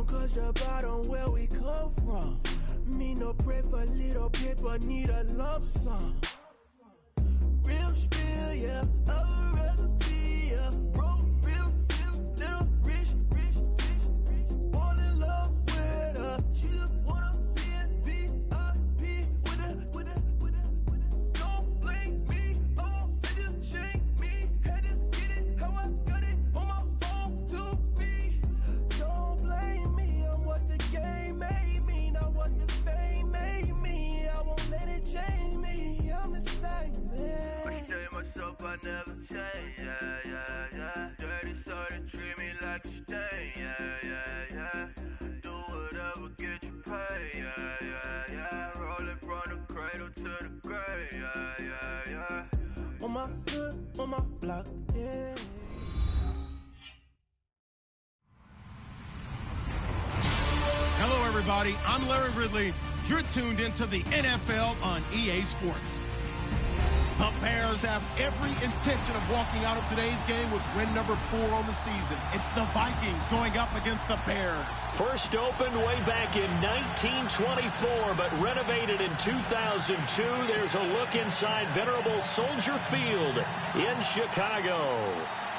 don't cause the bottom where we come from. Me no pray for little paper, need a lump sum. Real spill, yeah, I'd rather be, yeah. Broke, real, little rich. Fall in love with her. She just wanna be a VIP with a. Don't blame me, oh, they just shake me. Had to get it, how I got it on my phone to be. Don't blame me, I'm what the game made me, not what the fame made me. I won't let it change me, I'm the same, man. I stay myself, I never change, yeah. Dirty soul, they treat me like a stain, yeah. Do whatever, get you paid, yeah. Rolling from the cradle to the grave, yeah. On my hood, on my block, yeah. Hello, everybody. I'm Larry Ridley. You're tuned into the NFL on EA Sports. The Bears have every intention of walking out of today's game with win number 4 on the season. It's the Vikings going up against the Bears. First opened way back in 1924, but renovated in 2002. There's a look inside venerable Soldier Field in Chicago.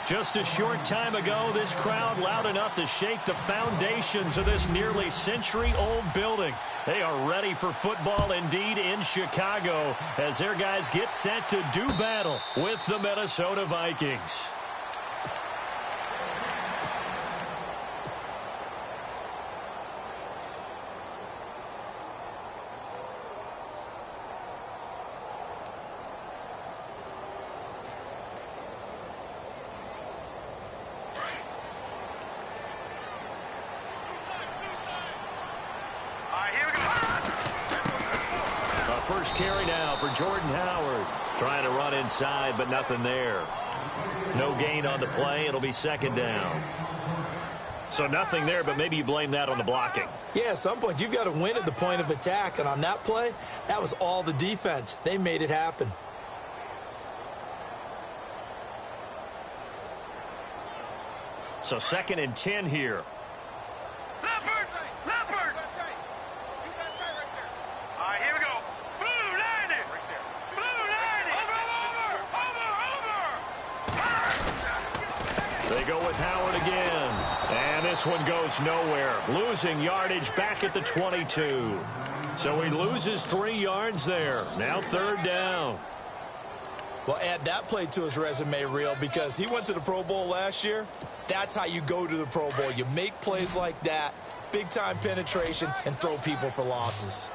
Just a short time ago, this crowd loud enough to shake the foundations of this nearly century-old building. They are ready for football indeed in Chicago as their guys get set to do battle with the Minnesota Vikings. First carry now for Jordan Howard. Trying to run inside, but nothing there. No gain on the play. It'll be second down. So nothing there, but maybe you blame that on the blocking. Yeah, at some point, you've got to win at the point of attack. And on that play, that was all the defense. They made it happen. So 2nd and 10 here. Howard again, and this one goes nowhere, losing yardage back at the 22. So he loses 3 yards there. Now 3rd down. Well, add that play to his resume reel because he went to the Pro Bowl last year. That's how you go to the Pro Bowl. You make plays like that, big-time penetration, and throw people for losses.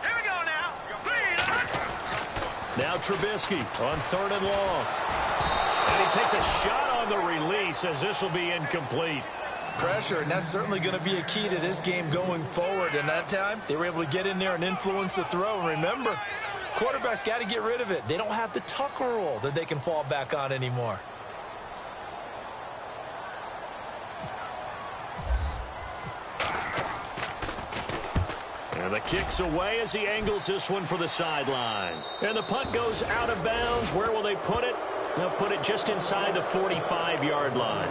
Here we go now. Now Trubisky on 3rd and long. And he takes a shot on the release as this will be incomplete. Pressure, and that's certainly going to be a key to this game going forward. And that time, they were able to get in there and influence the throw. And remember, quarterbacks got to get rid of it. They don't have the Tucker rule that they can fall back on anymore. And the kick's away as he angles this one for the sideline. And the punt goes out of bounds. Where will they put it? They'll put it just inside the 45-yard line.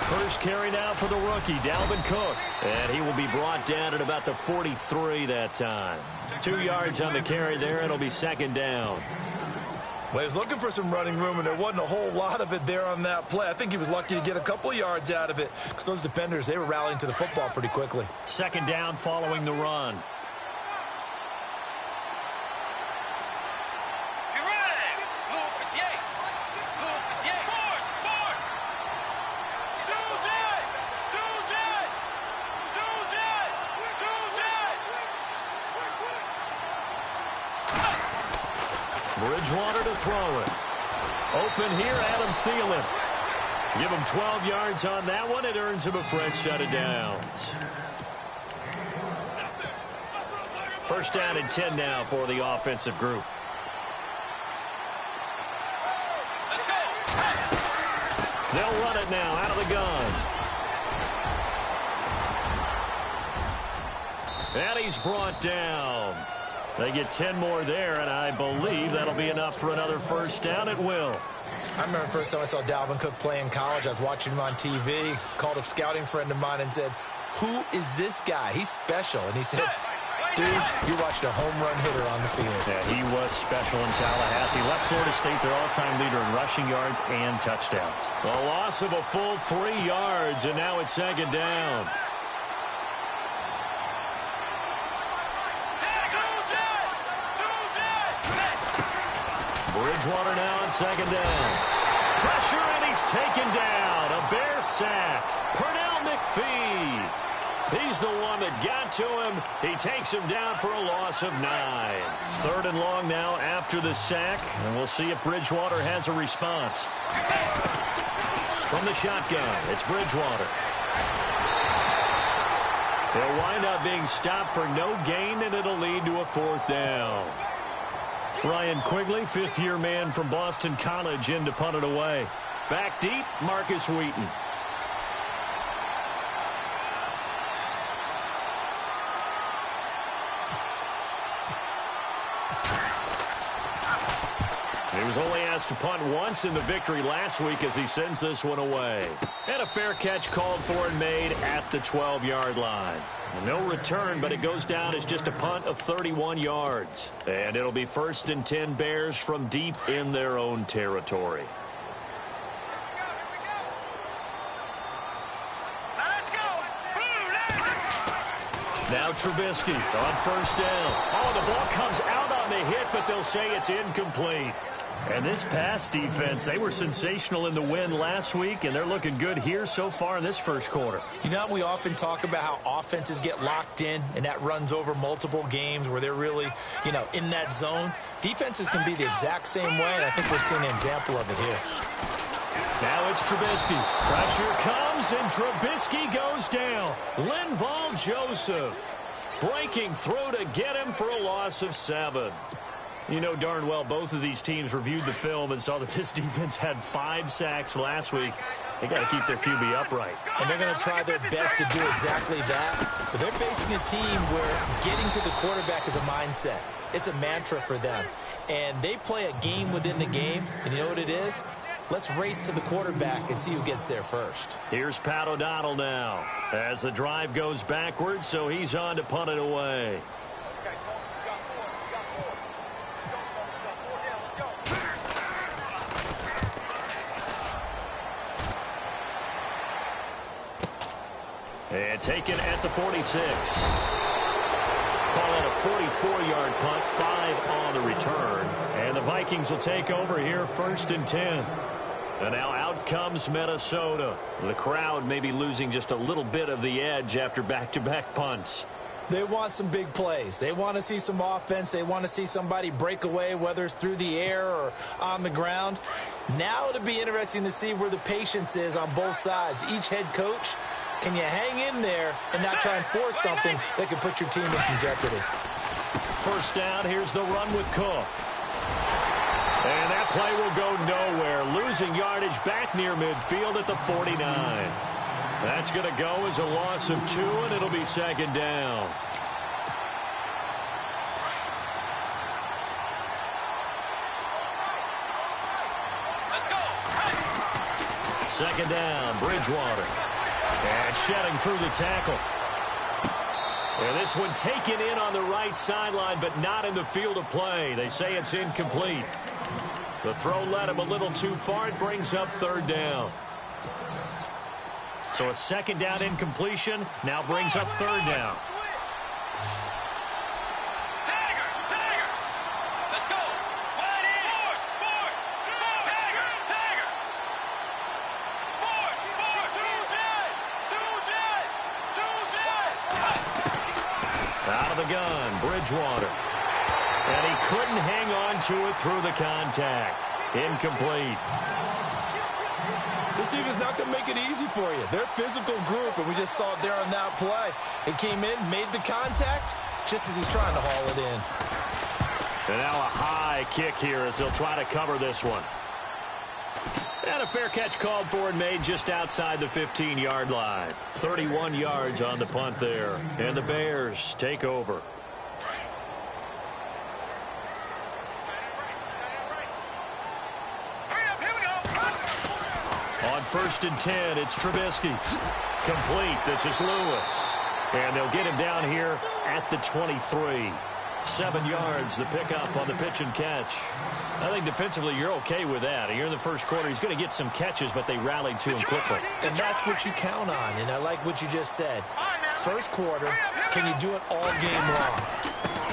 First carry now for the rookie, Dalvin Cook. And he will be brought down at about the 43 that time. 2 yards on the carry there. It'll be 2nd down. Well, he was looking for some running room, and there wasn't a whole lot of it there on that play. I think he was lucky to get a couple of yards out of it because those defenders, they were rallying to the football pretty quickly. 2nd down following the run. Bridgewater to throw it. Open here, Adam Thielen. Give him 12 yards on that one. It earns him a fresh set of downs. 1st down and 10 now for the offensive group. Let's go. Hey. They'll run it now out of the gun. And he's brought down. They get 10 more there, and I believe that'll be enough for another first down. It will. I remember the first time I saw Dalvin Cook play in college. I was watching him on TV, called a scouting friend of mine and said, "Who is this guy? He's special." And he said, "Dude, you watched a home run hitter on the field." Yeah, he was special in Tallahassee. Left Florida State their all-time leader in rushing yards and touchdowns. A loss of a full 3 yards, and now it's second down. Bridgewater now on second down. Pressure, and he's taken down. A Bear sack. Pernell McPhee. He's the one that got to him. He takes him down for a loss of 9. Third and long now after the sack, and we'll see if Bridgewater has a response. From the shotgun, it's Bridgewater. He'll wind up being stopped for no gain, and it'll lead to a fourth down. Ryan Quigley, fifth-year man from Boston College, in to punt it away. Back deep, Marcus Wheaton. He was only asked to punt once in the victory last week as he sends this one away. And a fair catch called for and made at the 12-yard line. No return, but it goes down as just a punt of 31 yards. And it'll be 1st and 10 Bears from deep in their own territory. Now Trubisky on first down. Oh, the ball comes out on the hit, but they'll say it's incomplete. And this pass defense, they were sensational in the win last week, and they're looking good here so far in this first quarter. You know, we often talk about how offenses get locked in, and that runs over multiple games where they're really, in that zone. Defenses can be the exact same way, and I think we're seeing an example of it here. Now it's Trubisky. Pressure comes, and Trubisky goes down. Linval Joseph breaking through to get him for a loss of 7. You know darn well both of these teams reviewed the film and saw that this defense had 5 sacks last week. They got to keep their QB upright. And they're going to try their best to do exactly that. But they're facing a team where getting to the quarterback is a mindset. It's a mantra for them. And they play a game within the game. And you know what it is? Let's race to the quarterback and see who gets there first. Here's Pat O'Donnell now as the drive goes backwards, so he's on to punt it away. And taken at the 46. Call it a 44-yard punt, 5 on the return. And the Vikings will take over here 1st and 10. And now out comes Minnesota. The crowd may be losing just a little bit of the edge after back-to-back punts. They want some big plays. They want to see some offense. They want to see somebody break away, whether it's through the air or on the ground. Now it'll be interesting to see where the patience is on both sides. Each head coach, can you hang in there and not try and force something that could put your team in some jeopardy? First down, here's the run with Cook. And that play will go nowhere. Losing yardage back near midfield at the 49. That's going to go as a loss of 2, and it'll be second down. Let's go. Second down, Bridgewater. And shedding through the tackle. And this one taken in on the right sideline, but not in the field of play. They say it's incomplete. The throw led him a little too far. It brings up third down. So a second down incompletion now brings up third down. Let's go. Wide in. Force. Tiger. Force. Out of the gun, Bridgewater. And he couldn't hang on to it through the contact. Incomplete. This defense is not going to make it easy for you. They're a physical group, and we just saw it there on that play. It came in, made the contact, just as he's trying to haul it in. And now a high kick here as they'll try to cover this one. And a fair catch called for and made just outside the 15-yard line. 31 yards on the punt there. And the Bears take over. On 1st and 10, it's Trubisky. Complete. This is Lewis. And they'll get him down here at the 23. 7 yards, the pickup on the pitch and catch. I think defensively you're okay with that. Here in the first quarter, he's going to get some catches, but they rallied to him quickly. And that's what you count on, and I like what you just said. First quarter, can you do it all game long?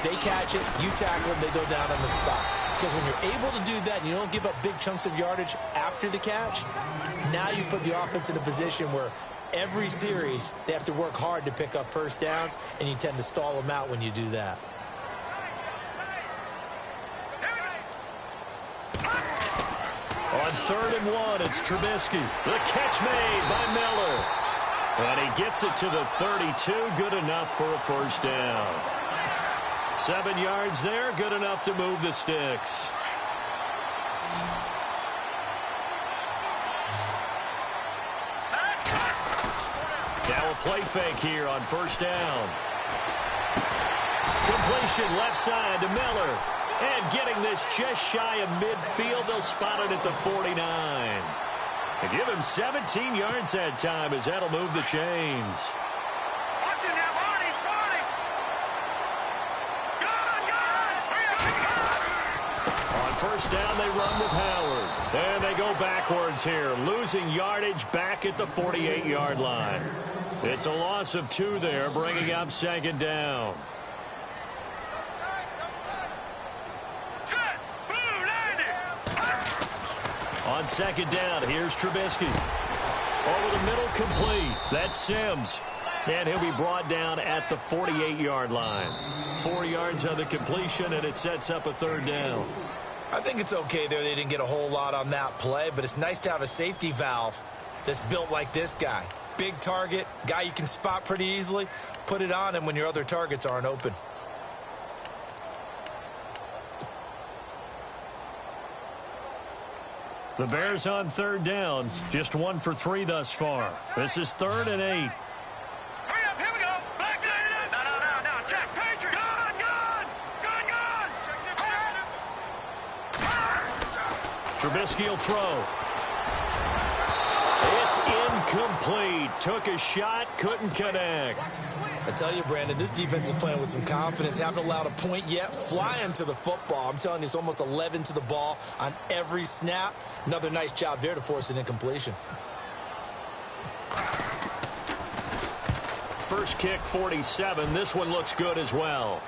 They catch it, you tackle them, they go down on the spot. Because when you're able to do that and you don't give up big chunks of yardage after the catch, now you put the offense in a position where every series they have to work hard to pick up first downs, and you tend to stall them out when you do that. On 3rd and 1, it's Trubisky. The catch made by Miller. And he gets it to the 32. Good enough for a first down. 7 yards there. Good enough to move the sticks. Now a play fake here on first down. Completion left side to Miller. And getting this just shy of midfield, they'll spot it at the 49. And give him 17 yards that time as that'll move the chains. Watch it now, Barney. Good. On first down, they run with Howard. And they go backwards here, losing yardage back at the 48-yard line. It's a loss of 2 there, bringing up 2nd down. On 2nd down, here's Trubisky. Over the middle, complete. That's Sims. And he'll be brought down at the 48-yard line. 4 yards on the completion, and it sets up a 3rd down. I think it's okay there. They didn't get a whole lot on that play, but it's nice to have a safety valve that's built like this guy. Big target, guy you can spot pretty easily. Put it on him when your other targets aren't open. The Bears on 3rd down, just 1 for 3 thus far. This is 3rd and 8. Hurry up, here we go. Back there. No. Check. Patriot. Gun. Trubisky will throw. It's incomplete. Took a shot, couldn't connect. I tell you, Brandon, this defense is playing with some confidence. Haven't allowed a point yet. Flying to the football. I'm telling you, it's almost 11 to the ball on every snap. Another nice job there to force an incompletion. First kick, 47. This one looks good as well.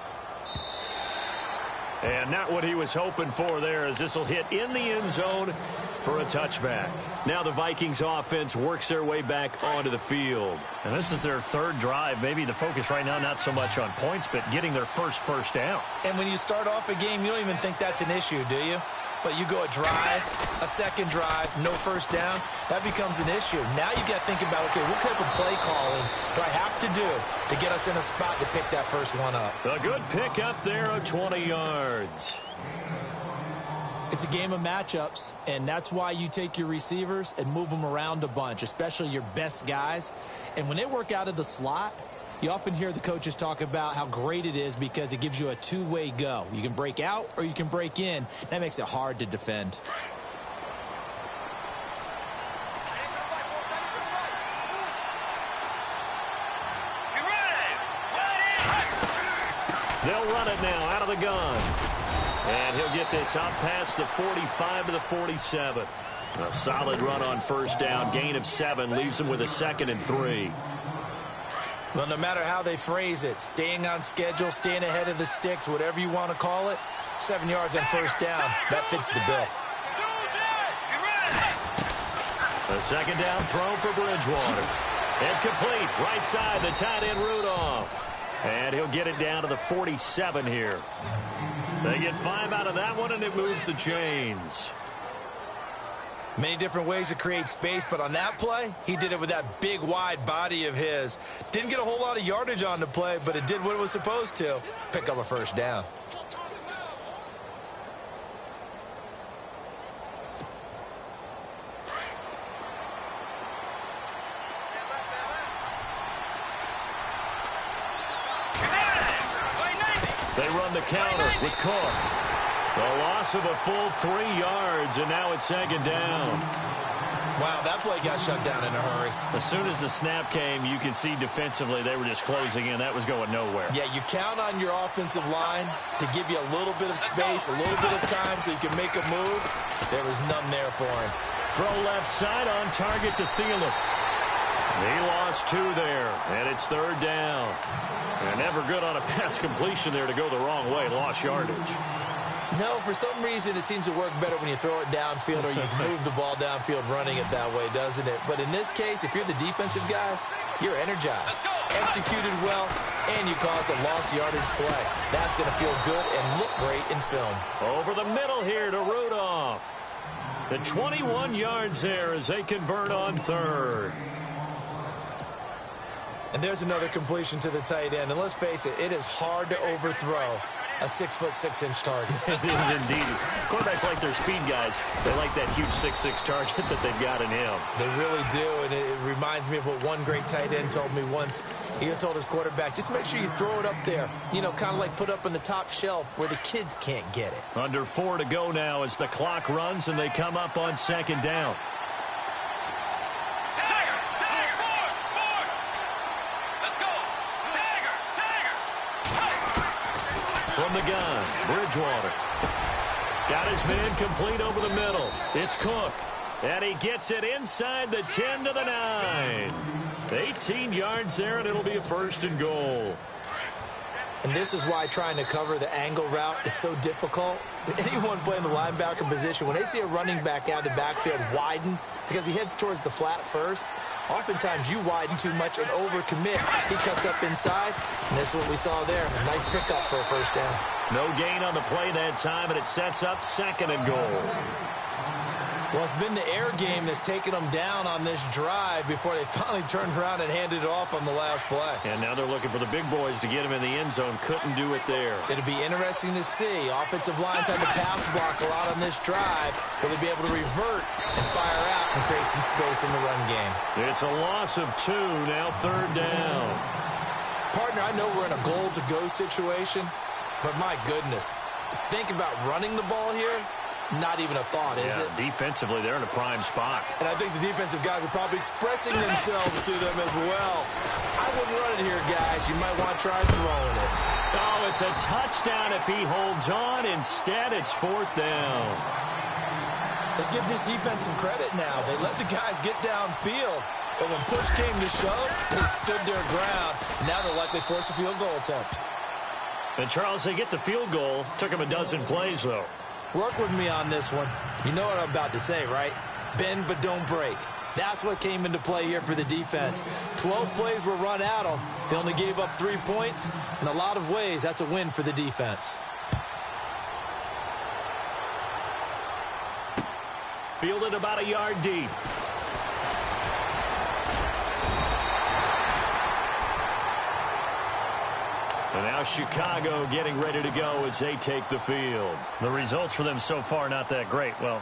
And not what he was hoping for there, as this will hit in the end zone for a touchback. Now the Vikings offense works their way back onto the field. And this is their 3rd drive. Maybe the focus right now not so much on points, but getting their first down. And when you start off a game, you don't even think that's an issue, do you? But you go a drive, a 2nd drive, no first down, that becomes an issue. Now you got to think about, okay, what type of play calling do I have to do to get us in a spot to pick that first one up? A good pick up there of 20 yards. It's a game of matchups, and that's why you take your receivers and move them around a bunch, especially your best guys. And when they work out of the slot, you often hear the coaches talk about how great it is because it gives you a two-way go. You can break out or you can break in. That makes it hard to defend. They'll run it now out of the gun. And he'll get this out past the 45 to the 47. A solid run on first down. Gain of 7 leaves him with a 2nd and 3. Well, no matter how they phrase it, staying on schedule, staying ahead of the sticks, whatever you want to call it, 7 yards on first down, that fits the bill. A 2nd down throw for Bridgewater. And complete. Right side, the tight end Rudolph. And he'll get it down to the 47 here. They get 5 out of that one, and it moves the chains. Many different ways to create space, but on that play, he did it with that big, wide body of his. Didn't get a whole lot of yardage on the play, but it did what it was supposed to. Pick up a first down. the counter with Cook. The loss of a full 3 yards, and now it's 2nd down. Wow, that play got shut down in a hurry. As soon as the snap came, you could see defensively they were just closing in. That was going nowhere. Yeah, you count on your offensive line to give you a little bit of space, a little bit of time so you can make a move. There was none there for him. Throw left side on target to Thielen. He lost 2 there, and it's 3rd down. And never good on a pass completion there to go the wrong way. Lost yardage. No, for some reason, it seems to work better when you throw it downfield or you move the ball downfield running it that way, doesn't it? But in this case, if you're the defensive guys, you're energized, executed well, and you caused a lost yardage play. That's going to feel good and look great in film. Over the middle here to Rudolph. The 21 yards there as they convert on 3rd. And there's another completion to the tight end. And let's face it, it is hard to overthrow a 6'6" target. It is indeed. Quarterbacks like their speed guys. They like that huge 6'6" target that they've got in him. They really do, and it reminds me of what one great tight end told me once. He told his quarterback, just make sure you throw it up there. You know, kind of like put up on the top shelf where the kids can't get it. Under 4 to go now as the clock runs and they come up on 2nd down. From the gun, Bridgewater. Got his man complete over the middle. It's Cook. And he gets it inside the 10 to the 9. 18 yards there, and it'll be a 1st and goal. And this is why trying to cover the angle route is so difficult. Anyone playing the linebacker position, when they see a running back out of the backfield widen, because he heads towards the flat first, oftentimes you widen too much and overcommit. He cuts up inside, and this is what we saw there. A nice pickup for a 1st down. No gain on the play that time, and it sets up 2nd and goal. Well, it's been the air game that's taken them down on this drive before they finally turned around and handed it off on the last play. And now they're looking for the big boys to get him in the end zone. Couldn't do it there. It'll be interesting to see. Offensive lines had to pass block a lot on this drive. Will they be able to revert and fire out and create some space in the run game? It's a loss of 2, now 3rd down. Partner, I know we're in a goal-to-go situation, but my goodness, think about running the ball here. Not even a thought, is it? Defensively, they're in a prime spot. And I think the defensive guys are probably expressing themselves to them as well. I wouldn't run it here, guys. You might want to try throwing it. Oh, it's a touchdown if he holds on. Instead, it's 4th down. Let's give this defense some credit now. They let the guys get downfield. But when push came to shove, they stood their ground. Now they'll likely force a field goal attempt. And, Charles, they get the field goal. Took them a dozen plays, though. Work with me on this one. You know what I'm about to say, right? Bend but don't break. That's what came into play here for the defense. 12 plays were run at them. They only gave up 3 points. In a lot of ways, that's a win for the defense. Fielded about a yard deep. And now Chicago getting ready to go as they take the field. The results for them so far not that great. Well,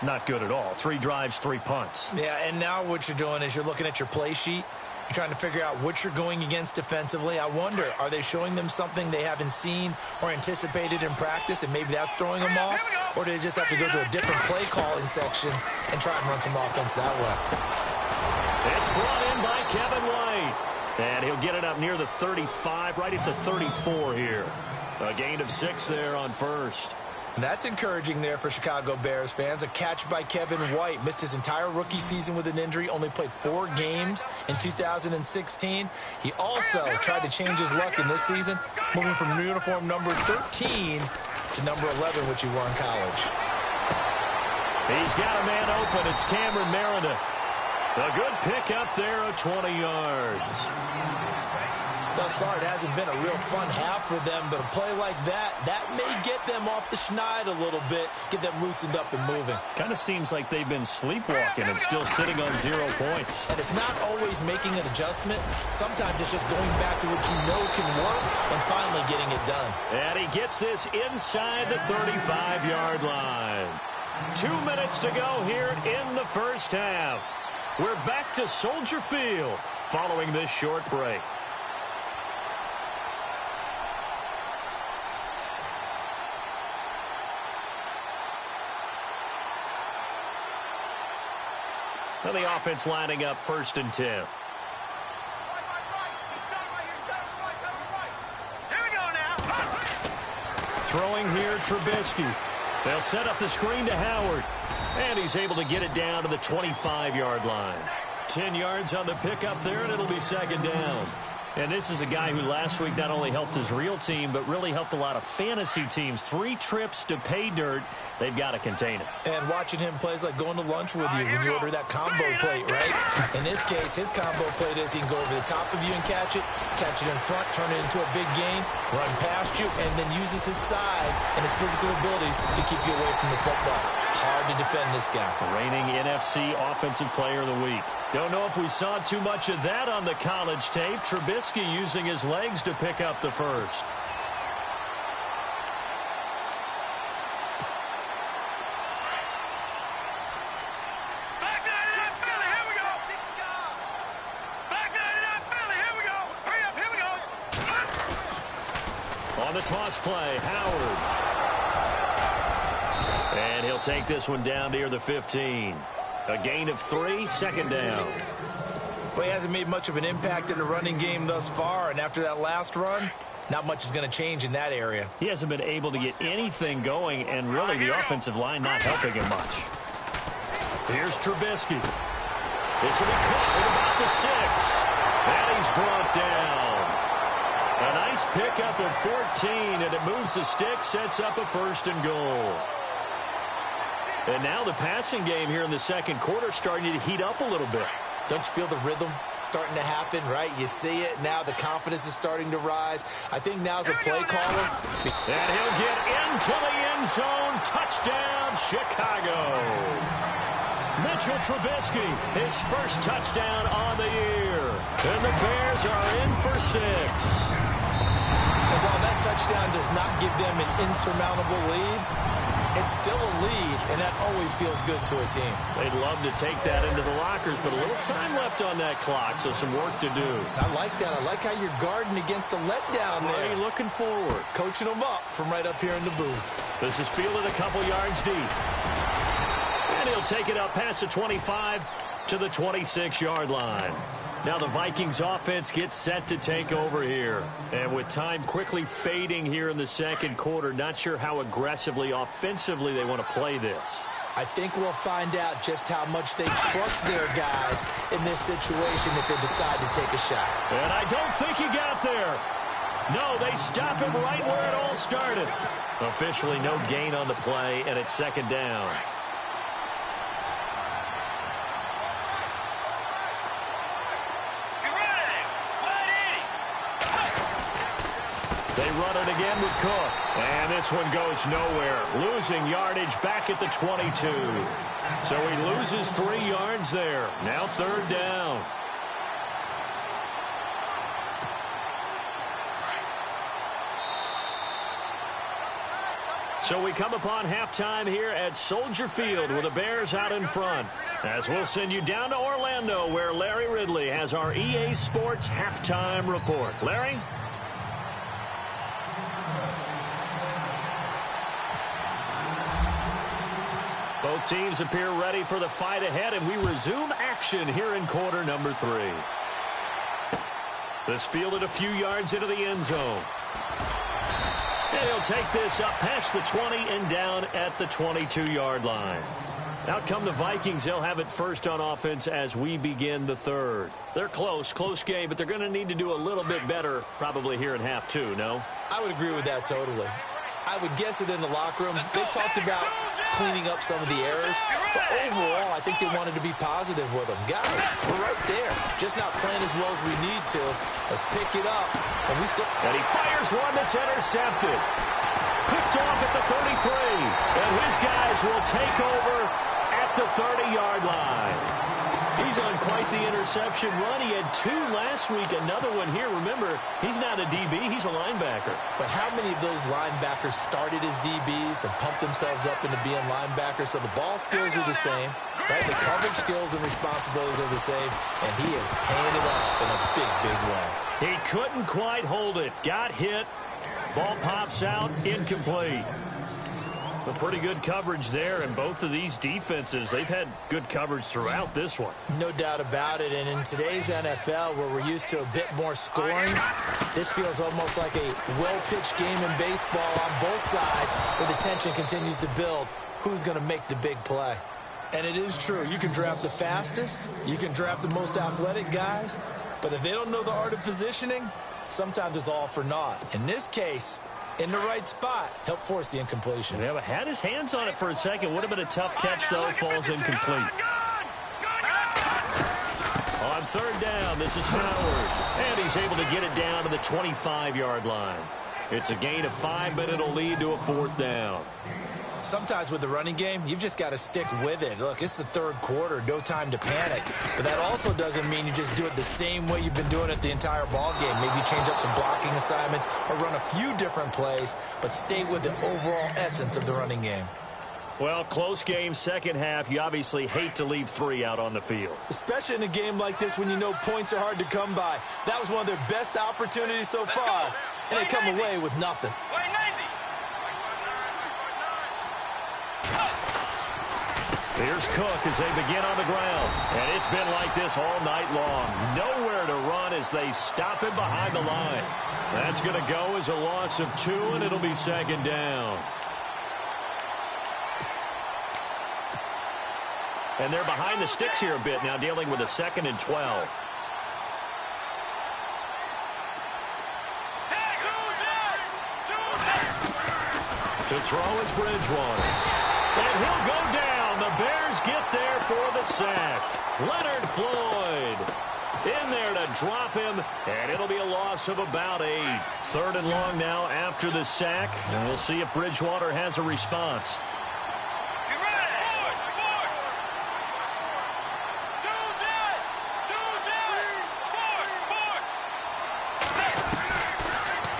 not good at all. 3 drives, 3 punts. Yeah, and now what you're doing is you're looking at your play sheet. You're trying to figure out what you're going against defensively. I wonder, are they showing them something they haven't seen or anticipated in practice, and maybe that's throwing them off? Or do they just have to go to a different play calling section and try and run some offense that way? It's brought in by Kevin White. And he'll get it up near the 35, right at the 34 here. A gain of 6 there on 1st. And that's encouraging there for Chicago Bears fans. A catch by Kevin White. Missed his entire rookie season with an injury. Only played 4 games in 2016. He also tried to change his luck in this season, moving from uniform number 13 to number 11, which he wore in college. He's got a man open. It's Cameron Meredith. A good pickup there of 20 yards. Thus far, it hasn't been a real fun half for them, but a play like that may get them off the schneid a little bit, get them loosened up and moving. Kind of seems like they've been sleepwalking and still sitting on 0 points. And it's not always making an adjustment. Sometimes it's just going back to what you know can work and finally getting it done. And he gets this inside the 35-yard line. 2 minutes to go here in the first half. We're back to Soldier Field following this short break. And the offense lining up 1st and 10. Here we go now. Throwing here, Trubisky. They'll set up the screen to Howard. And he's able to get it down to the 25-yard line. 10 yards on the pickup there, and it'll be 2nd down. And this is a guy who last week not only helped his real team, but really helped a lot of fantasy teams. 3 trips to pay dirt. They've got to contain it. And watching him play is like going to lunch with you when you order that combo plate, right? In this case, his combo plate is he can go over the top of you and catch it in front, turn it into a big gain, run past you, and then uses his size and his physical abilities to keep you away from the football. Hard to defend this guy. Reigning NFC Offensive Player of the Week. Don't know if we saw too much of that on the college tape. Trubisky using his legs to pick up the first. Back 99 Philly, here we go. Back 99 Philly, here we go. Hurry up, here we go. On the toss play, Howard. And he'll take this one down near the 15. A gain of 3, 2nd down. Well, he hasn't made much of an impact in the running game thus far, and after that last run, not much is going to change in that area. He hasn't been able to get anything going, and really the offensive line not helping him much. Here's Trubisky. This will be caught at about the 6. And he's brought down. A nice pickup of 14, and it moves the stick, sets up a 1st and goal. And now the passing game here in the 2nd quarter starting to heat up a little bit. Don't you feel the rhythm starting to happen, right? You see it. Now the confidence is starting to rise. I think now's a play caller. And he'll get into the end zone. Touchdown, Chicago. Mitchell Trubisky, his first touchdown on the year. And the Bears are in for 6. And while that touchdown does not give them an insurmountable lead, it's still a lead, and that always feels good to a team. They'd love to take that into the lockers, but a little time left on that clock, so some work to do. I like that. I like how you're guarding against a letdown there. Ray looking forward. Coaching them up from right up here in the booth. This is fielded a couple yards deep. And he'll take it up past the 25 to the 26-yard line. Now the Vikings offense gets set to take over here. And with time quickly fading here in the 2nd quarter, not sure how aggressively, offensively they want to play this. I think we'll find out just how much they trust their guys in this situation if they decide to take a shot. And I don't think he got there. No, they stop him right where it all started. Officially no gain on the play, and it's 2nd down. They run it again with Cook. And this one goes nowhere. Losing yardage back at the 22. So he loses 3 yards there. Now 3rd down. So we come upon halftime here at Soldier Field with the Bears out in front. As we'll send you down to Orlando where Larry Ridley has our EA Sports halftime report. Larry? Both teams appear ready for the fight ahead, and we resume action here in quarter number 3. This fielded a few yards into the end zone. And he'll take this up past the 20 and down at the 22-yard line. Out come the Vikings. They'll have it first on offense as we begin the 3rd. They're close game, but they're going to need to do a little bit better probably here in half 2, no? I would agree with that totally. I would guess it in the locker room. They talked about cleaning up some of the errors, but overall, I think they wanted to be positive with them. Guys, we're right there. Just not playing as well as we need to. Let's pick it up. And he fires one that's intercepted. Picked off at the 33. And his guys will take over at the 30-yard line. He's on quite the interception run. He had 2 last week, another one here. Remember, he's not a DB, he's a linebacker. But how many of those linebackers started as DBs and pumped themselves up into being linebackers? So the ball skills are the same, right? The coverage skills and responsibilities are the same, and he is paying it off in a big, big way. He couldn't quite hold it. Got hit. Ball pops out, incomplete. A pretty good coverage there, and both of these defenses, they've had good coverage throughout this one. No doubt about it, and in today's NFL, where we're used to a bit more scoring, this feels almost like a well-pitched game in baseball on both sides, where the tension continues to build. Who's going to make the big play? And it is true. You can draft the fastest, you can draft the most athletic guys, but if they don't know the art of positioning, sometimes it's all for naught. In this case, in the right spot, help force the incompletion. Yeah, but had his hands on it for a second. Would have been a tough catch, though. Falls incomplete. On third down, this is Howard. And he's able to get it down to the 25-yard line. It's a gain of 5, but it'll lead to a 4th down. Sometimes with the running game, you've just got to stick with it. Look, it's the third quarter, no time to panic. But that also doesn't mean you just do it the same way you've been doing it the entire ball game. Maybe change up some blocking assignments or run a few different plays, but stay with the overall essence of the running game. Well, close game, second half. You obviously hate to leave 3 out on the field. Especially in a game like this when you know points are hard to come by. That was one of their best opportunities so far, and they come away with nothing. Here's Cook as they begin on the ground. And it's been like this all night long. Nowhere to run as they stop him behind the line. That's going to go as a loss of 2, and it'll be second down. And they're behind the sticks here a bit now, dealing with a 2nd and 12. To throw is Bridgewater. And he'll go down. The Bears get there for the sack. Leonard Floyd in there to drop him, and it'll be a loss of about 8. 3rd and long now after the sack, and we'll see if Bridgewater has a response.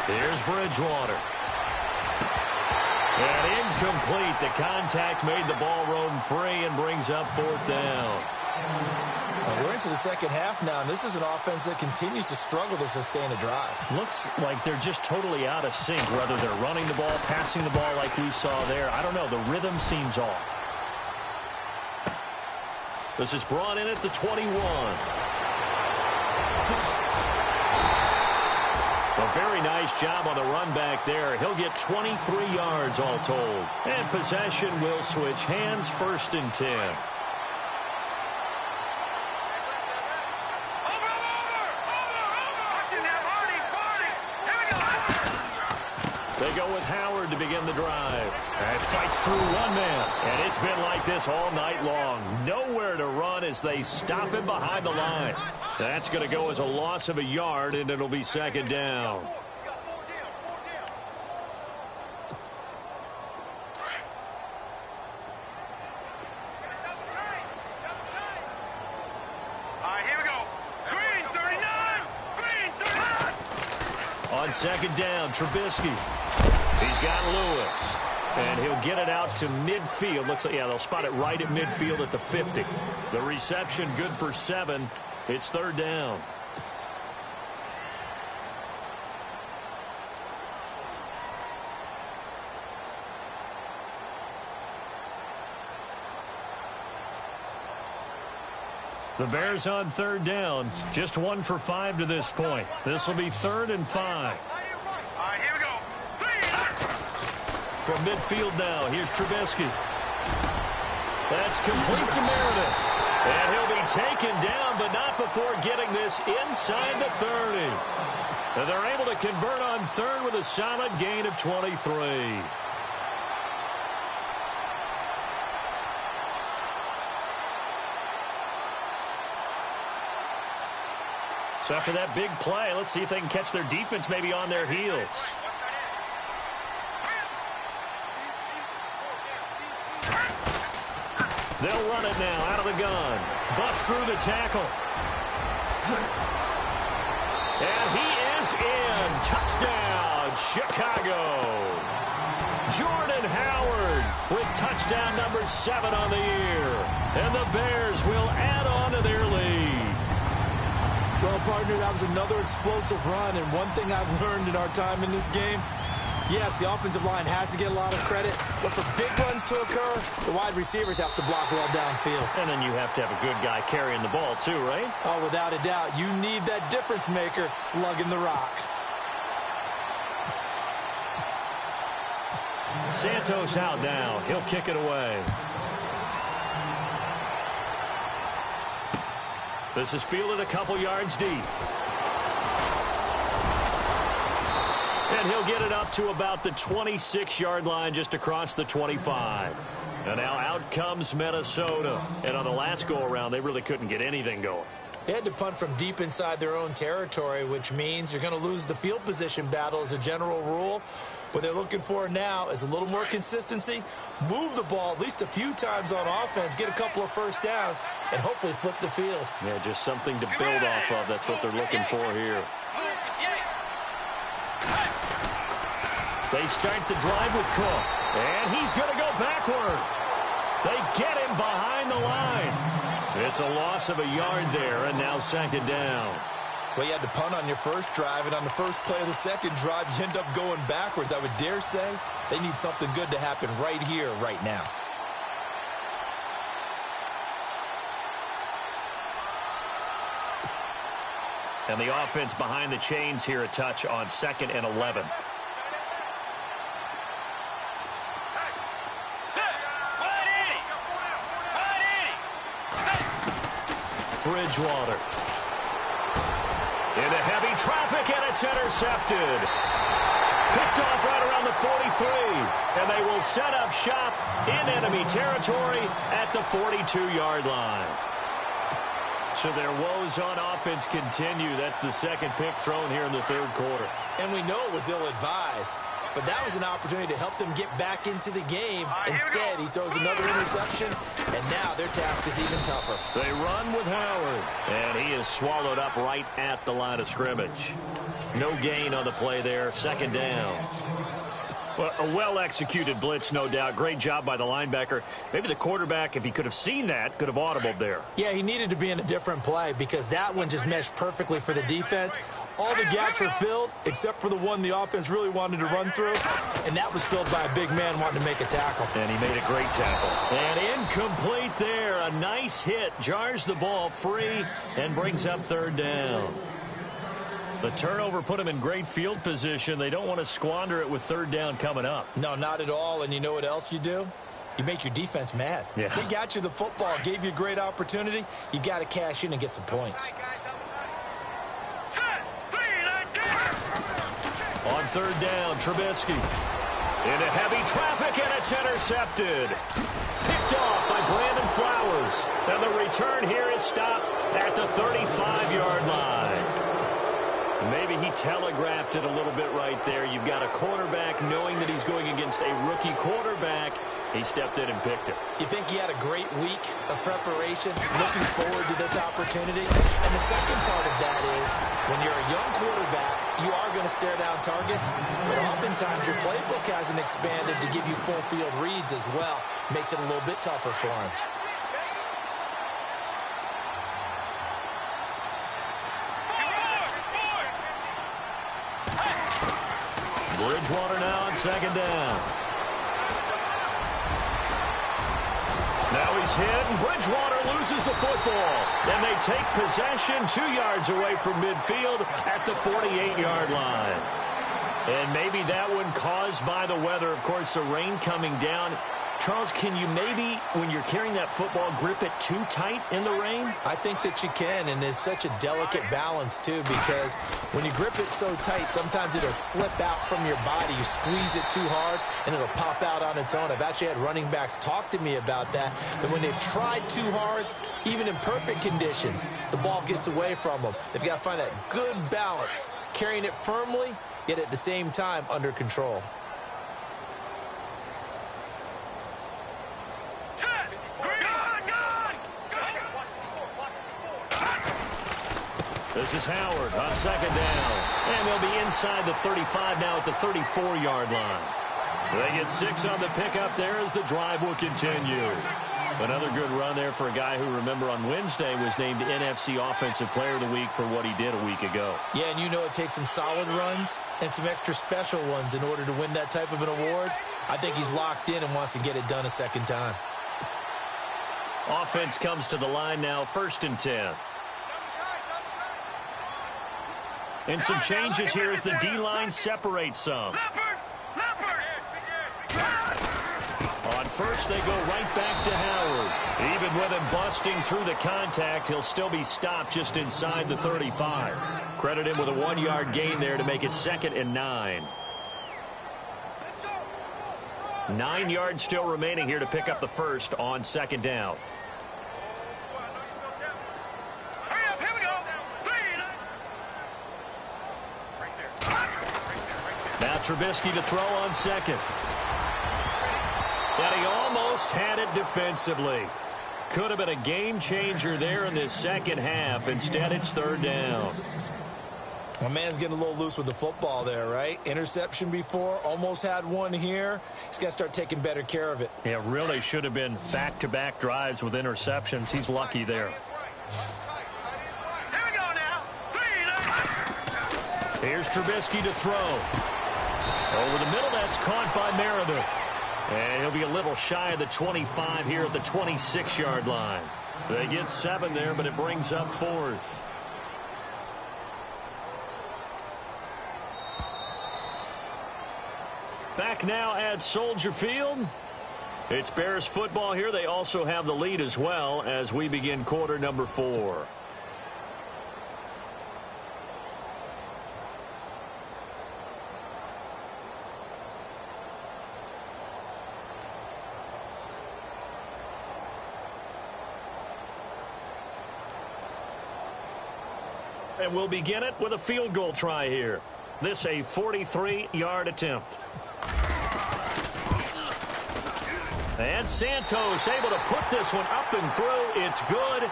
Here's Bridgewater. And incomplete. The contact made the ball roam free and brings up 4th down. We're into the second half now, and this is an offense that continues to struggle to sustain a drive. Looks like they're just totally out of sync, whether they're running the ball, passing the ball like we saw there. I don't know. The rhythm seems off. This is brought in at the 21. A very nice job on the run back there. He'll get 23 yards all told. And possession will switch hands, 1st and 10. They go with Howard to begin the drive. And fights through one man. And it's been like this all night long. Nowhere to run as they stop him behind the line. That's going to go as a loss of a yard, and it'll be second down. Here we go. Green 39. Green 39. On second down, Trubisky. He's got Lewis. And he'll get it out to midfield. Looks like, yeah, they'll spot it right at midfield at the 50. The reception good for 7. It's 3rd down. The Bears on 3rd down. Just 1 for 5 to this point. This will be 3rd and 5. Here we go. From midfield now, here's Trubisky. That's complete to Meredith. And he'll be taken down, but not before getting this inside the 30. And they're able to convert on 3rd with a solid gain of 23. So after that big play, let's see if they can catch their defense maybe on their heels. They'll run it now out of the gun. Bust through the tackle. And he is in. Touchdown, Chicago. Jordan Howard with touchdown number 7 on the year. And the Bears will add on to their lead. Well, partner, that was another explosive run, and one thing I've learned in our time in this game, Yes, the offensive line has to get a lot of credit, but for big runs to occur, the wide receivers have to block well downfield. And then you have to have a good guy carrying the ball too, right? Oh, without a doubt. You need that difference maker lugging the rock. Santos out now. He'll kick it away. This is fielded a couple yards deep. And he'll get it up to about the 26-yard line, just across the 25. And now out comes Minnesota. And on the last go-around, they really couldn't get anything going. They had to punt from deep inside their own territory, which means you're going to lose the field position battle as a general rule. What they're looking for now is a little more consistency, move the ball at least a few times on offense, get a couple of first downs, and hopefully flip the field. Yeah, just something to build off of. That's what they're looking for here. They start the drive with Cook, and he's going to go backward. They get him behind the line. It's a loss of a yard there, and now second down. Well, you had to punt on your first drive, and on the first play of the second drive, you end up going backwards. I would dare say they need something good to happen right here, right now. And the offense behind the chains here a touch on 2nd and 11. Bridgewater. Into heavy traffic, and it's intercepted. Picked off right around the 43. And they will set up shop in enemy territory at the 42-yard line. So their woes on offense continue. That's the second pick thrown here in the third quarter. And we know it was ill-advised, but that was an opportunity to help them get back into the game. Instead, he throws another interception, and now their task is even tougher. They run with Howard, and he is swallowed up right at the line of scrimmage. No gain on the play there, second down. Well, a well-executed blitz, no doubt. Great job by the linebacker. Maybe the quarterback, if he could have seen that, could have audibled there. Yeah, he needed to be in a different play because that one just meshed perfectly for the defense. All the gaps were filled except for the one the offense really wanted to run through, and that was filled by a big man wanting to make a tackle. And he made a great tackle. And incomplete there. A nice hit. Jars the ball free and brings up third down. The turnover put them in great field position. They don't want to squander it with third down coming up. No, not at all. And you know what else you do? You make your defense mad. Yeah. They got you the football, gave you a great opportunity. You got to cash in and get some points. On third down, Trubisky. Into heavy traffic, and it's intercepted. Picked off by Brandon Flowers. And the return here is stopped at the 35-yard line. Maybe he telegraphed it a little bit right there. You've got a quarterback knowing that he's going against a rookie quarterback. He stepped in and picked it. You think he had a great week of preparation, looking forward to this opportunity? And the second part of that is, when you're a young quarterback, you are going to stare down targets, but oftentimes your playbook hasn't expanded to give you full field reads as well. Makes it a little bit tougher for him. Bridgewater now on second down. Now he's hit, and Bridgewater loses the football. And they take possession 2 yards away from midfield at the 48-yard line. And maybe that one caused by the weather. Of course, the rain coming down. Charles, can you maybe, when you're carrying that football, grip it too tight in the rain? I think that you can, and it's such a delicate balance, too, because when you grip it so tight, sometimes it'll slip out from your body. You squeeze it too hard, and it'll pop out on its own. I've actually had running backs talk to me about that when they've tried too hard, even in perfect conditions, the ball gets away from them. They've got to find that good balance, carrying it firmly, yet at the same time under control. This is Howard on second down. And they'll be inside the 35 now at the 34-yard line. They get 6 on the pickup there as the drive will continue. Another good run there for a guy who, remember, on Wednesday was named NFC Offensive Player of the Week for what he did a week ago. Yeah, and you know it takes some solid runs and some extra special ones in order to win that type of an award. I think he's locked in and wants to get it done a second time. Offense comes to the line now, 1st and 10. And some changes here as the D-line separates some. On first, they go right back to Howard. Even with him busting through the contact, he'll still be stopped just inside the 35. Credit him with a 1-yard gain there to make it 2nd and 9. 9 yards still remaining here to pick up the first on 2nd down. Now Trubisky to throw on 2nd. And he almost had it defensively. Could have been a game changer there in this second half. Instead, it's 3rd down. My man's getting a little loose with the football there, right? Interception before, almost had one here. He's got to start taking better care of it. Yeah, really should have been back-to-back drives with interceptions. He's lucky there. Here we go now. Here's Trubisky to throw. Over the middle, that's caught by Meredith. And he'll be a little shy of the 25 here at the 26-yard line. They get 7 there, but it brings up 4th. Back now at Soldier Field. It's Bears football here. They also have the lead as well as we begin quarter number 4. And we'll begin it with a field goal try here. This a 43-yard attempt. And Santos able to put this one up and through. It's good.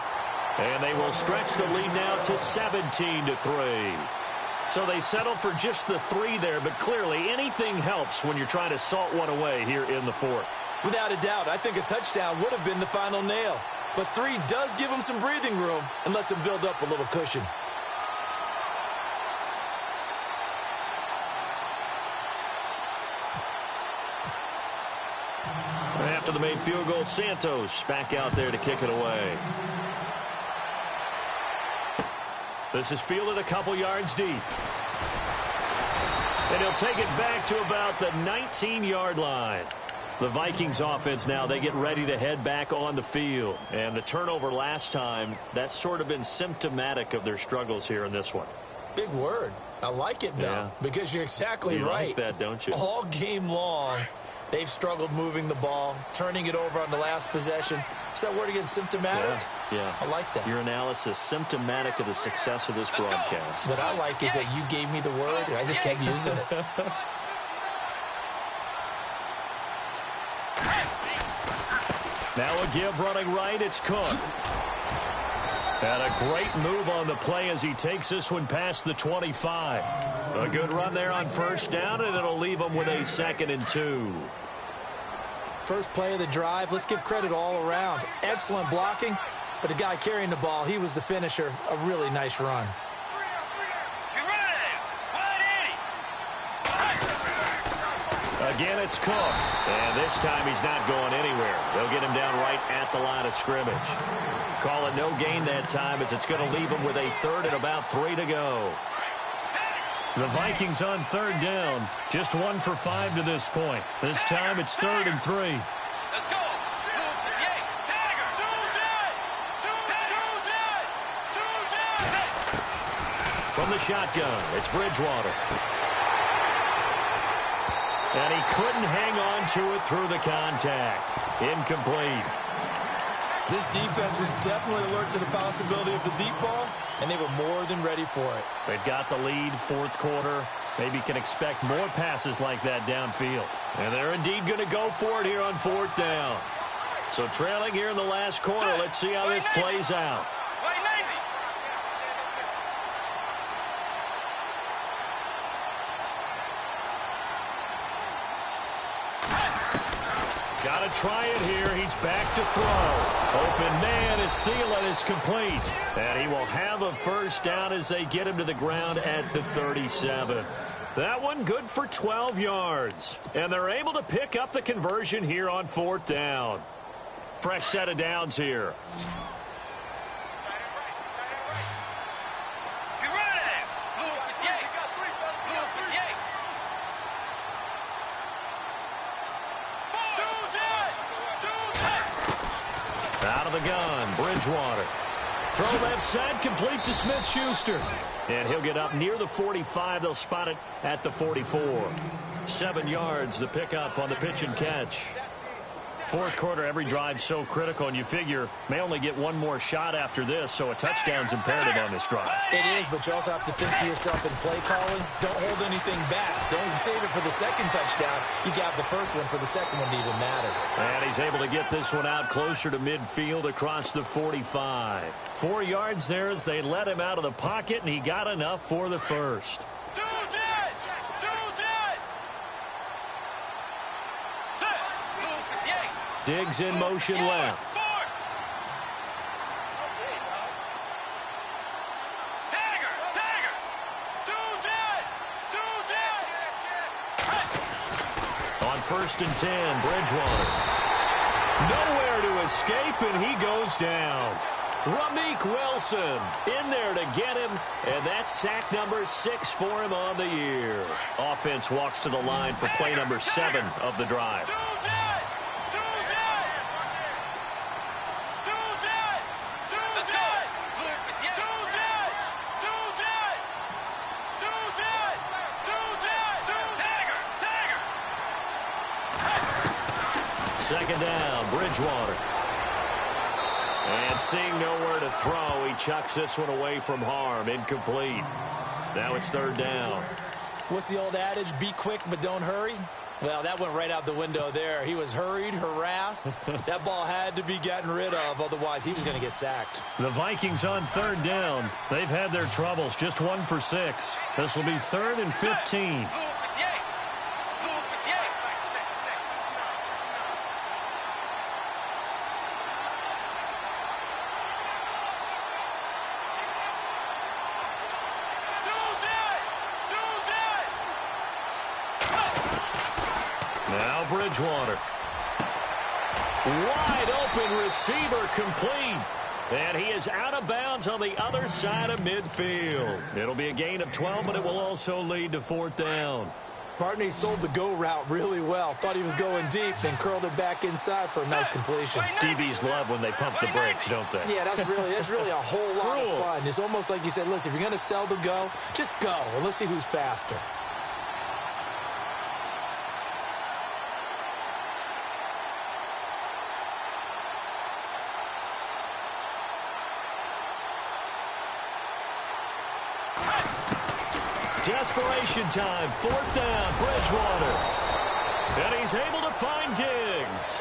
And they will stretch the lead now to 17-3. So they settle for just the 3 there, but clearly anything helps when you're trying to salt one away here in the 4th. Without a doubt, I think a touchdown would have been the final nail. But 3 does give him some breathing room and lets him build up a little cushion. After the made field goal, Santos back out there to kick it away. This is fielded a couple yards deep. And he'll take it back to about the 19-yard line. The Vikings offense now, they get ready to head back on the field. And the turnover last time, that's sort of been symptomatic of their struggles here in this one. Big word. I like it, though, Yeah. because you're exactly You right. like that, don't you? All game long, they've struggled moving the ball, turning it over on the last possession. Is that word again, symptomatic? Yeah. I like that. Your analysis, symptomatic of the success of this broadcast. What I like is that you gave me the word, and I just kept using it. Now a give running right, it's Cook. And a great move on the play as he takes this one past the 25. A good run there on 1st down, and it'll leave him with a 2nd and 2. First play of the drive, let's give credit all around. Excellent blocking, but the guy carrying the ball, he was the finisher. A really nice run. Again, it's Cook. And this time he's not going anywhere. They'll get him down right at the line of scrimmage. Call it no gain that time as it's going to leave him with a 3rd and about 3 to go. The Vikings on 3rd down. Just 1 for 5 to this point. This time it's 3rd and 3. Let's go. From the shotgun, it's Bridgewater. And he couldn't hang on to it through the contact. Incomplete. This defense was definitely alert to the possibility of the deep ball, and they were more than ready for it. They've got the lead, 4th quarter. Maybe can expect more passes like that downfield. And they're indeed going to go for it here on 4th down. So trailing here in the last quarter, let's see how this plays out. Got to try it here. He's back to throw. Open man is Thielen is complete. And he will have a first down as they get him to the ground at the 37. That one good for 12 yards. And they're able to pick up the conversion here on 4th down. Fresh set of downs here. Out of the gun, Bridgewater. Throw left side, complete to Smith-Schuster. And he'll get up near the 45. They'll spot it at the 44. 7 yards, the pickup on the pitch and catch. Fourth quarter, every drive so critical, and you figure may only get one more shot after this, so a touchdown's imperative on this drive. It is, but you also have to think to yourself in play calling, don't hold anything back. Don't save it for the second touchdown. You got the first one for the second one to even matter. And he's able to get this one out closer to midfield across the 45. 4 yards there as they let him out of the pocket, and he got enough for the first. Diggs in motion left. On 1st and 10, Bridgewater. Nowhere to escape, and he goes down. Ramik Wilson in there to get him, and that's sack number 6 for him on the year. Offense walks to the line for play number 7 of the drive. Second down, Bridgewater. And seeing nowhere to throw, he chucks this one away from harm. Incomplete. Now it's 3rd down. What's the old adage? Be quick, but don't hurry. Well, that went right out the window there. He was hurried, harassed. That ball had to be gotten rid of, otherwise he was going to get sacked. The Vikings on 3rd down. They've had their troubles, just 1 for 6. This will be 3rd and 15. Now Bridgewater. Wide open receiver complete. And he is out of bounds on the other side of midfield. It'll be a gain of 12, but it will also lead to 4th down. Partner, he sold the go route really well. Thought he was going deep, then curled it back inside for a nice completion. DBs love when they pump the brakes, don't they? Yeah, that's really a whole lot of fun. It's almost like you said, listen, if you're going to sell the go, just go, and let's see who's faster. Desperation time, 4th down, Bridgewater. And he's able to find Diggs.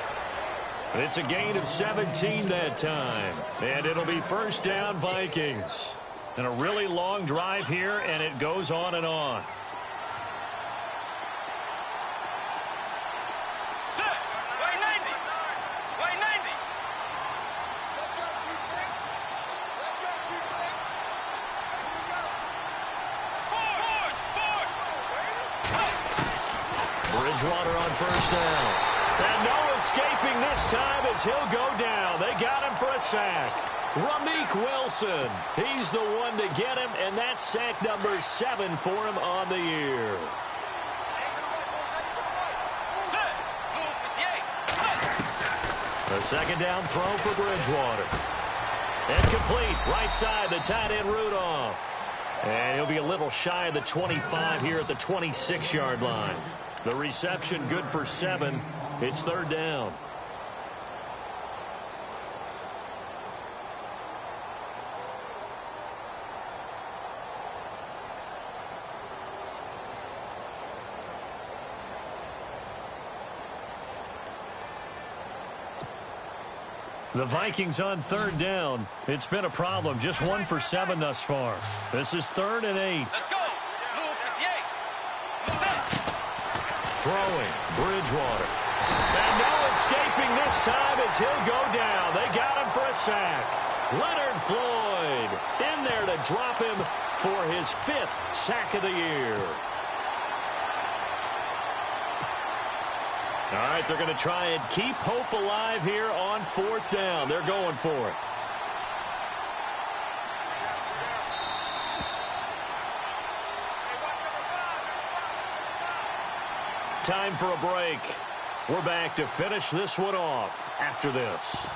It's a gain of 17 that time. And it'll be 1st down, Vikings. And a really long drive here, and it goes on and on. Bridgewater on 1st down. And no escaping this time as he'll go down. They got him for a sack. Ramik Wilson. He's the one to get him, and that's sack number 7 for him on the year. A 2nd down throw for Bridgewater. And complete. Right side, the tight end Rudolph. And he'll be a little shy of the 25 here at the 26-yard line. The reception good for 7. It's 3rd down. The Vikings on 3rd down. It's been a problem. Just 1 for 7 thus far. This is 3rd and 8. Let's go. Throwing, Bridgewater. And no escaping this time as he'll go down. They got him for a sack. Leonard Floyd in there to drop him for his 5th sack of the year. All right, they're going to try and keep hope alive here on 4th down. They're going for it. Time for a break. We're back to finish this one off after this.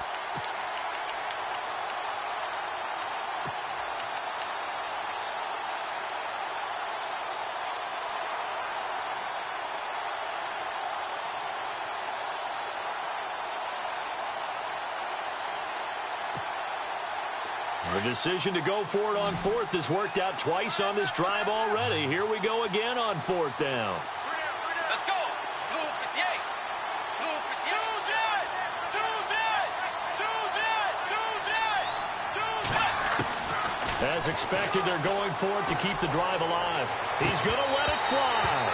The decision to go for it on 4th has worked out twice on this drive already. Here we go again on 4th down. Let's go. Blue 58. Blue 58. As expected, they're going for it to keep the drive alive. He's going to let it fly.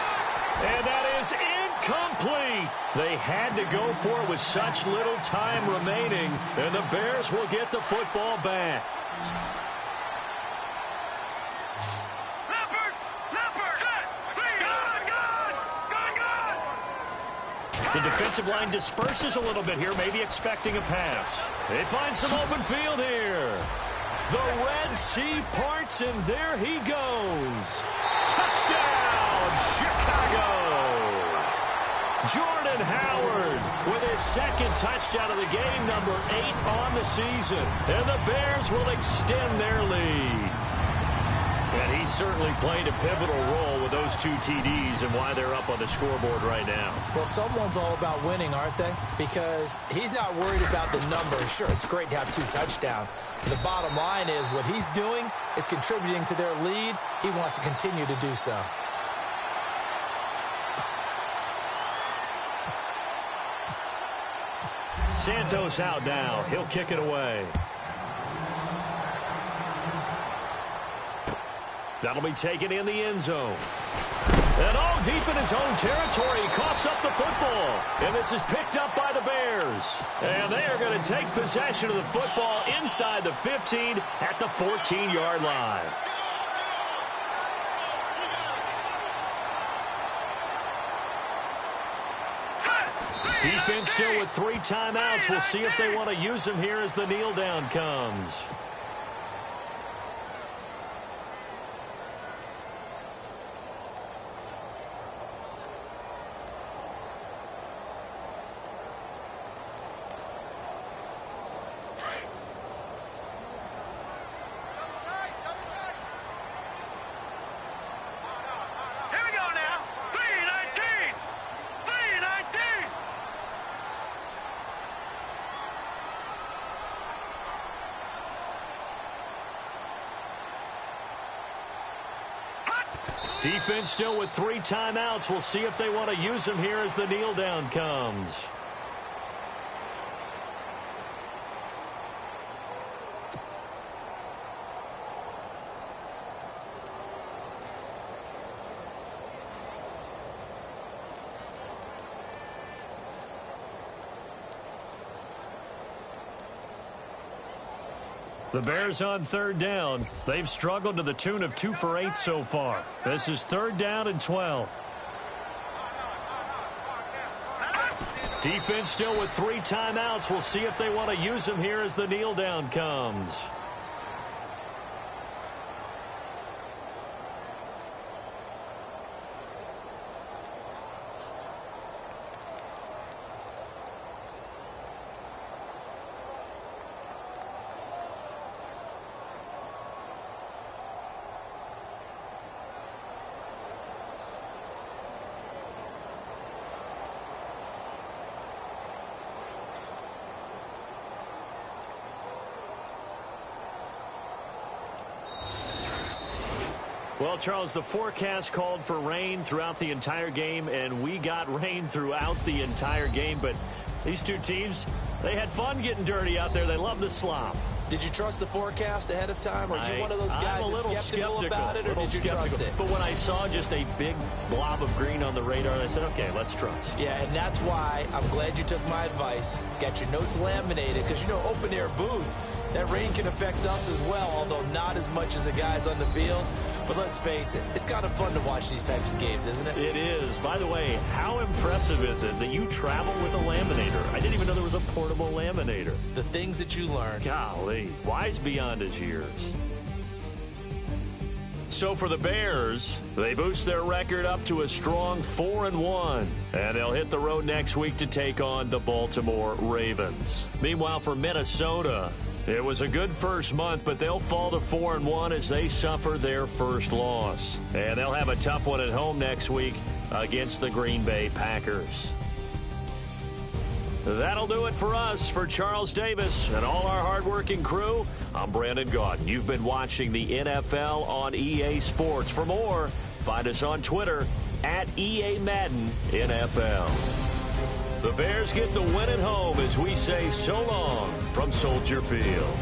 And that is incomplete. They had to go for it with such little time remaining, and the Bears will get the football back. The defensive line disperses a little bit here, maybe expecting a pass. They find some open field here. The Red Sea parts, and there he goes. Touchdown, Chicago! Jordan Howard with his 2nd touchdown of the game, number 8 on the season. And the Bears will extend their lead. And he certainly played a pivotal role with those 2 TDs and why they're up on the scoreboard right now. Well, someone's all about winning, aren't they? Because he's not worried about the number. Sure, it's great to have 2 touchdowns. But the bottom line is what he's doing is contributing to their lead. He wants to continue to do so. Santos out now. He'll kick it away. That'll be taken in the end zone. And all deep in his own territory, he coughs up the football. And this is picked up by the Bears. And they are going to take possession of the football inside the 15 at the 14-yard line. Defense still with 3 timeouts. We'll see if they want to use them here as the kneel down comes. Defense still with 3 timeouts. We'll see if they want to use them here as the kneel down comes. The Bears on 3rd down. They've struggled to the tune of 2 for 8 so far. This is 3rd down and 12. Defense still with 3 timeouts. We'll see if they want to use them here as the kneel down comes. Well, Charles, the forecast called for rain throughout the entire game, and we got rain throughout the entire game. But these 2 teams, they had fun getting dirty out there. They love the slop. Did you trust the forecast ahead of time? Or are you one of those guys I'm a little that's skeptical about it, or did you trust it? But when I saw just a big blob of green on the radar, I said, okay, let's trust. Yeah, and that's why I'm glad you took my advice. Got your notes laminated, because, you know, open-air booth, that rain can affect us as well, although not as much as the guys on the field. But let's face it, it's kind of fun to watch these types of games, isn't it? It is. By the way, how impressive is it that you travel with a laminator? I didn't even know there was a portable laminator. The things that you learn. Golly, wise beyond his years. So for the Bears, they boost their record up to a strong 4-1, and they'll hit the road next week to take on the Baltimore Ravens. Meanwhile, for Minnesota, it was a good first month, but they'll fall to 4-1 as they suffer their first loss. And they'll have a tough one at home next week against the Green Bay Packers. That'll do it for us. For Charles Davis and all our hardworking crew, I'm Brandon Gaudin. You've been watching the NFL on EA Sports. For more, find us on Twitter at EA Madden NFL. The Bears get the win at home as we say so long from Soldier Field.